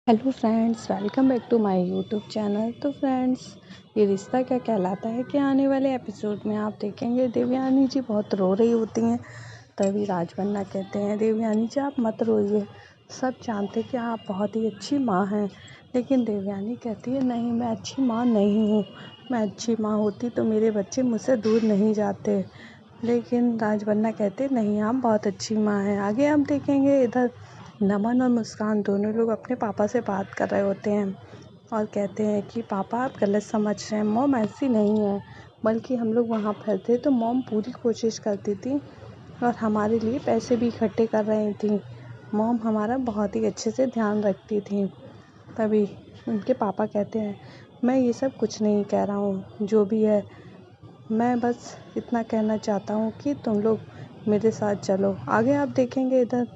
Hello friends, welcome back to my YouTube channel. तो friends, ये रिश्ता क्या कहलाता है कि आने वाले एपिसोड में आप देखेंगे देवयानी जी बहुत रो रही होती हैं। तभी राजबन्ना कहते हैं, देवयानी जी आप मत रोइए, सब जानते कि आप बहुत ही अच्छी माँ हैं। लेकिन देवयानी कहती है, नहीं, मैं अच्छी माँ नहीं हूँ। मैं अच्छी माँ होती तो मेरे बच्चे मुझसे दूर नहीं जाते। लेकिन राजबन्ना कहते, नहीं, आप बहुत अच्छी माँ हैं। आगे आप देखेंगे इधर नमन और मुस्कान दोनों लोग अपने पापा से बात कर रहे होते हैं और कहते हैं कि पापा आप गलत समझ रहे हैं, मॉम ऐसी नहीं है। बल्कि हम लोग वहाँ पर थे तो मॉम पूरी कोशिश करती थी और हमारे लिए पैसे भी इकट्ठे कर रही थी। मॉम हमारा बहुत ही अच्छे से ध्यान रखती थी। तभी उनके पापा कहते हैं, मैं ये सब कुछ नहीं कह रहा हूँ, जो भी है मैं बस इतना कहना चाहता हूँ कि तुम लोग मेरे साथ चलो। आगे आप देखेंगे इधर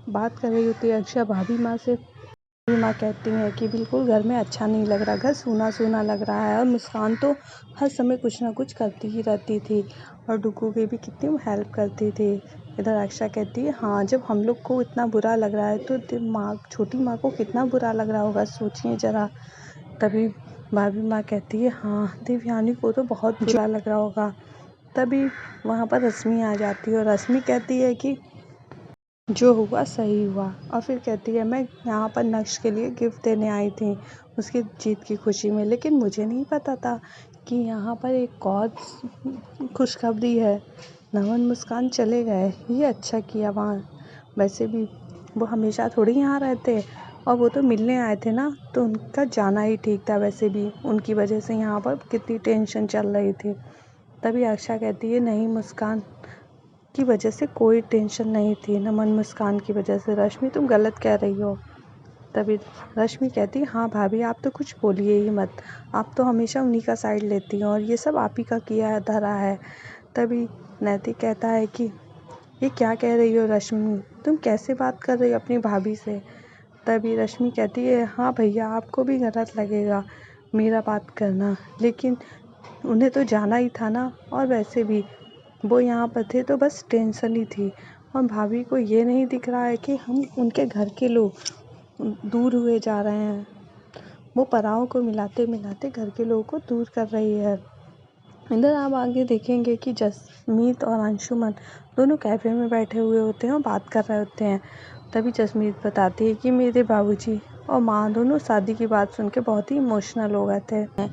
बात कर रही होती है अक्षरा भाभी माँ से। भाभी माँ कहती हैं कि बिल्कुल घर में अच्छा नहीं लग रहा, घर सूना सूना लग रहा है। और मुस्कान तो हर समय कुछ ना कुछ करती ही रहती थी और डुग्गू की भी कितनी हेल्प करती थी। इधर अक्षरा कहती है, हाँ, जब हम लोग को इतना बुरा लग रहा है तो माँ, छोटी माँ को कितना बुरा लग रहा होगा, सोचिए ज़रा। तभी भाभी माँ कहती है, हाँ, देवयानी को तो बहुत बुरा लग रहा होगा। तभी वहाँ पर रश्मि आ जाती है और रश्मि कहती है कि जो हुआ सही हुआ। और फिर कहती है, मैं यहाँ पर नक्श के लिए गिफ्ट देने आई थी उसकी जीत की खुशी में, लेकिन मुझे नहीं पता था कि यहाँ पर एक और खुशखबरी है। नमन मुस्कान चले गए, ये अच्छा किया। वहाँ वैसे भी वो हमेशा थोड़ी यहाँ रहते और वो तो मिलने आए थे ना, तो उनका जाना ही ठीक था। वैसे भी उनकी वजह से यहाँ पर कितनी टेंशन चल रही थी। तभी अक्षा कहती है, नहीं, मुस्कान की वजह से कोई टेंशन नहीं थी, नमन मुस्कान की वजह से। रश्मि तुम गलत कह रही हो। तभी रश्मि कहती, हाँ भाभी, आप तो कुछ बोलिए ही मत, आप तो हमेशा उन्हीं का साइड लेती हो और ये सब आप ही का किया धरा है। तभी नैतिक कहता है कि ये क्या कह रही हो रश्मि, तुम कैसे बात कर रही हो अपनी भाभी से। तभी रश्मि कहती है, हाँ भैया, आपको भी गलत लगेगा मेरा बात करना, लेकिन उन्हें तो जाना ही था ना। और वैसे भी वो यहाँ पर थे तो बस टेंशन ही थी। और भाभी को ये नहीं दिख रहा है कि हम उनके घर के लोग दूर हुए जा रहे हैं। वो पराओं को मिलाते मिलाते घर के लोगों को दूर कर रही है। इधर आप आगे देखेंगे कि जसमीत और अंशुमन दोनों कैफ़े में बैठे हुए होते हैं और बात कर रहे होते हैं। तभी जसमीत बताती है कि मेरे बाबूजी और माँ दोनों शादी की बात सुन के बहुत ही इमोशनल हो गए थे।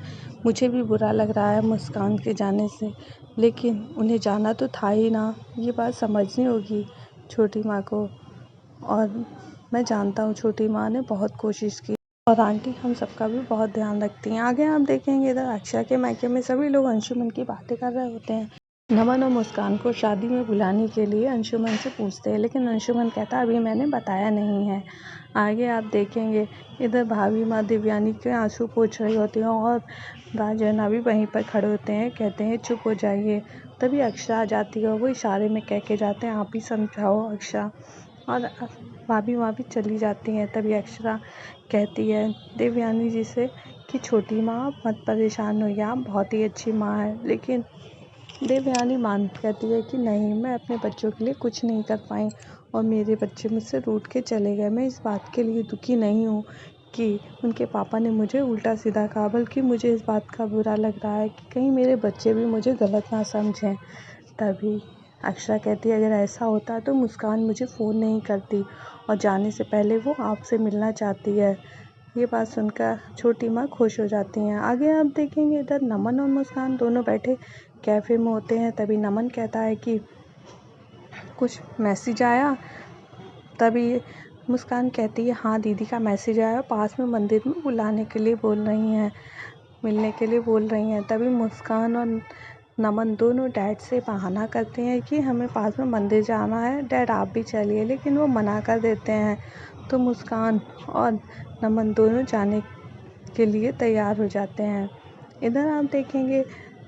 मुझे भी बुरा लग रहा है मुस्कान के जाने से, लेकिन उन्हें जाना तो था ही ना, ये बात समझनी होगी छोटी माँ को। और मैं जानता हूँ छोटी माँ ने बहुत कोशिश की और आंटी हम सबका भी बहुत ध्यान रखती हैं। आगे आप देखेंगे इधर अक्षय के मायके में सभी लोग अंशुमन की बातें कर रहे होते हैं। नमन और मुस्कान को शादी में बुलाने के लिए अंशुमन से पूछते हैं, लेकिन अंशुमन कहता, अभी मैंने बताया नहीं है। आगे आप देखेंगे इधर भाभी माँ देवयानी के आंसू पोंछ रही होती हैं और राजना भी वहीं पर खड़े होते हैं, कहते हैं चुप हो जाइए। तभी अक्षरा आ जाती है और वो इशारे में कह के जाते हैं, आप ही समझाओ अक्षरा। और भाभी माँ भी चली जाती हैं। तभी अक्षरा कहती है देवयानी जी से कि छोटी माँ, आप मत परेशान होइए, आप बहुत ही अच्छी माँ है। लेकिन देवयानी कहती है कि नहीं, मैं अपने बच्चों के लिए कुछ नहीं कर पाई और मेरे बच्चे मुझसे रूठ के चले गए। मैं इस बात के लिए दुखी नहीं हूँ कि उनके पापा ने मुझे उल्टा सीधा कहा, बल्कि मुझे इस बात का बुरा लग रहा है कि कहीं मेरे बच्चे भी मुझे गलत ना समझें। तभी अक्षरा कहती है, अगर ऐसा होता तो मुस्कान मुझे फ़ोन नहीं करती और जाने से पहले वो आपसे मिलना चाहती है। ये बात सुनकर छोटी माँ खुश हो जाती हैं। आगे आप देखेंगे इधर नमन और मुस्कान दोनों बैठे कैफ़े में होते हैं। तभी नमन कहता है कि कुछ मैसेज आया। तभी मुस्कान कहती है, हाँ दीदी का मैसेज आया, पास में मंदिर में बुलाने के लिए बोल रही हैं, मिलने के लिए बोल रही हैं। तभी मुस्कान और नमन दोनों डैड से बहाना करते हैं कि हमें पास में मंदिर जाना है, डैड आप भी चलिए, लेकिन वो मना कर देते हैं। तो मुस्कान और नमन दोनों जाने के लिए तैयार हो जाते हैं। इधर आप देखेंगे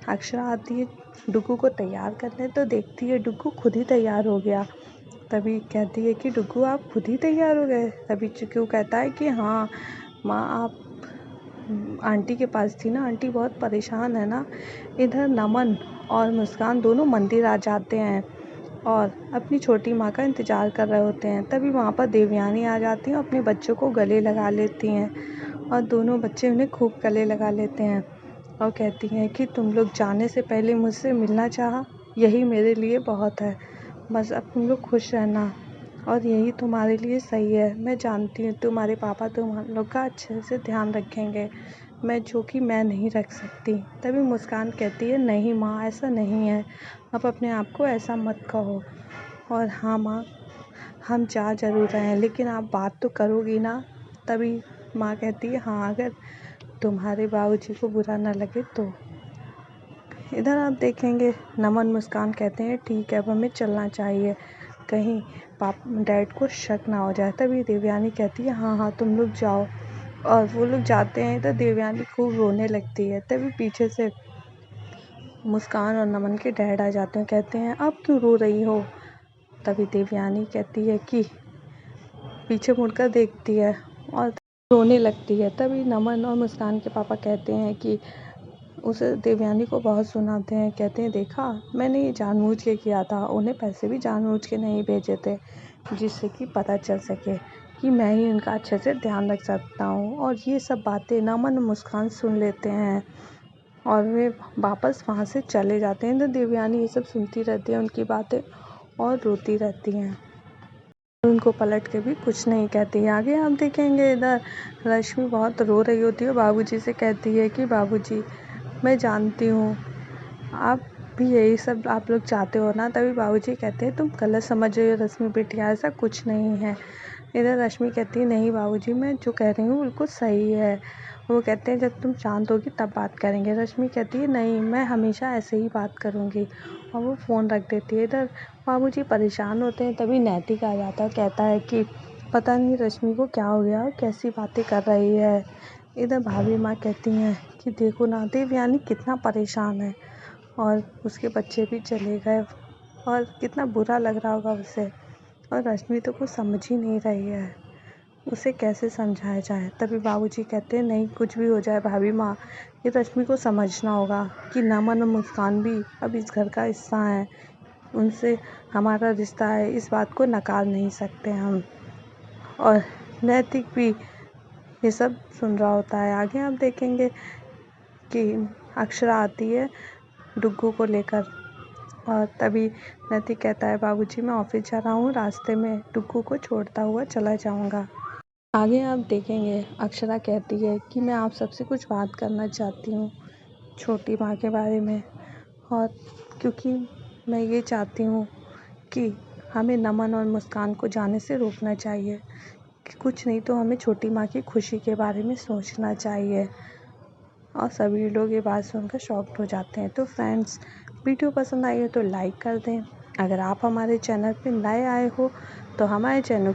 अक्षरा आती है डुग्गू को तैयार करने, तो देखती है डुग्गू खुद ही तैयार हो गया। तभी कहती है कि डुग्गू आप खुद ही तैयार हो गए। तभी चिक्कू कहता है कि हाँ माँ, आप आंटी के पास थी ना, आंटी बहुत परेशान है ना। इधर नमन और मुस्कान दोनों मंदिर आ जाते हैं और अपनी छोटी माँ का इंतज़ार कर रहे होते हैं। तभी वहाँ पर देवयानी आ जाती हैं और अपने बच्चों को गले लगा लेती हैं और दोनों बच्चे उन्हें खूब गले लगा लेते हैं और कहती हैं कि तुम लोग जाने से पहले मुझसे मिलना चाहा, यही मेरे लिए बहुत है। बस अब तुम लोग खुश रहना और यही तुम्हारे लिए सही है। मैं जानती हूँ तुम्हारे पापा तुम लोग का अच्छे से ध्यान रखेंगे, जो कि मैं नहीं रख सकती। तभी मुस्कान कहती है, नहीं माँ, ऐसा नहीं है, आप अपने आप को ऐसा मत कहो। और हाँ माँ, हम जा ज़रूर रहे हैं, लेकिन आप बात तो करोगी ना। तभी माँ कहती है, हाँ, अगर तुम्हारे बाबूजी को बुरा ना लगे तो। इधर आप देखेंगे नमन मुस्कान कहते हैं, ठीक है, अब हमें चलना चाहिए, कहीं डैड को शक ना हो जाए। तभी देवयानी कहती है, हाँ हाँ, तुम लोग जाओ। और वो लोग जाते हैं तो देवयानी खूब रोने लगती है। तभी पीछे से मुस्कान और नमन के डैड आ जाते हैं, कहते हैं, अब क्यों रो रही हो। तभी देवयानी कहती है कि पीछे मुड़कर देखती है और रोने लगती है। तभी नमन और मुस्कान के पापा कहते हैं कि उसे देवयानी को बहुत सुनाते हैं, कहते हैं, देखा, मैंने ये जानबूझ के किया था, उन्हें पैसे भी जानबूझ के नहीं भेजे थे, जिससे कि पता चल सके कि मैं ही उनका अच्छे से ध्यान रख सकता हूँ। और ये सब बातें नमन और मुस्कान सुन लेते हैं और वे वापस वहाँ से चले जाते हैं। तो देवयानी ये सब सुनती रहती है उनकी बातें और रोती रहती हैं, उनको पलट के भी कुछ नहीं कहती। आगे आप देखेंगे इधर रश्मि बहुत रो रही होती है, बाबूजी से कहती है कि बाबूजी, मैं जानती हूँ आप भी यही सब आप लोग चाहते हो ना। तभी बाबूजी कहते हैं, तुम गलत समझ रही हो रश्मि बिटिया, ऐसा कुछ नहीं है। इधर रश्मि कहती है, नहीं बाबूजी, मैं जो कह रही हूँ बिल्कुल सही है। वो कहते हैं, जब तुम शांत होगी तब बात करेंगे। रश्मि कहती है, नहीं, मैं हमेशा ऐसे ही बात करूँगी, और वो फ़ोन रख देती है। इधर बाबूजी परेशान होते हैं। तभी नैतिक आ जाता है, कहता है कि पता नहीं रश्मि को क्या हो गया और कैसी बातें कर रही है। इधर भाभी माँ कहती हैं कि देखो ना, देवयानी कितना परेशान है और उसके बच्चे भी चले गए और कितना बुरा लग रहा होगा उसे। और रश्मि तो कुछ समझ ही नहीं रही है, उसे कैसे समझाया जाए। तभी बाबूजी कहते हैं, नहीं, कुछ भी हो जाए भाभी माँ, ये रश्मि को समझना होगा कि नमन और मुस्कान भी अब इस घर का हिस्सा है, उनसे हमारा रिश्ता है, इस बात को नकार नहीं सकते हम। और नैतिक भी ये सब सुन रहा होता है। आगे आप देखेंगे कि अक्षरा आती है डुग्गू को लेकर, और तभी नैतिक कहता है, बाबूजी, मैं ऑफिस जा रहा हूँ, रास्ते में डुग्गू को छोड़ता हुआ चला जाऊँगा। आगे आप देखेंगे अक्षरा कहती है कि मैं आप सबसे कुछ बात करना चाहती हूँ छोटी माँ के बारे में, और क्योंकि मैं ये चाहती हूँ कि हमें नमन और मुस्कान को जाने से रोकना चाहिए, कि कुछ नहीं तो हमें छोटी माँ की खुशी के बारे में सोचना चाहिए। और सभी लोग ये बात सुनकर शॉक्ड हो जाते हैं। तो फ्रेंड्स, वीडियो पसंद आई हो तो लाइक कर दें। अगर आप हमारे चैनल पर नए आए हो तो हमारे चैनल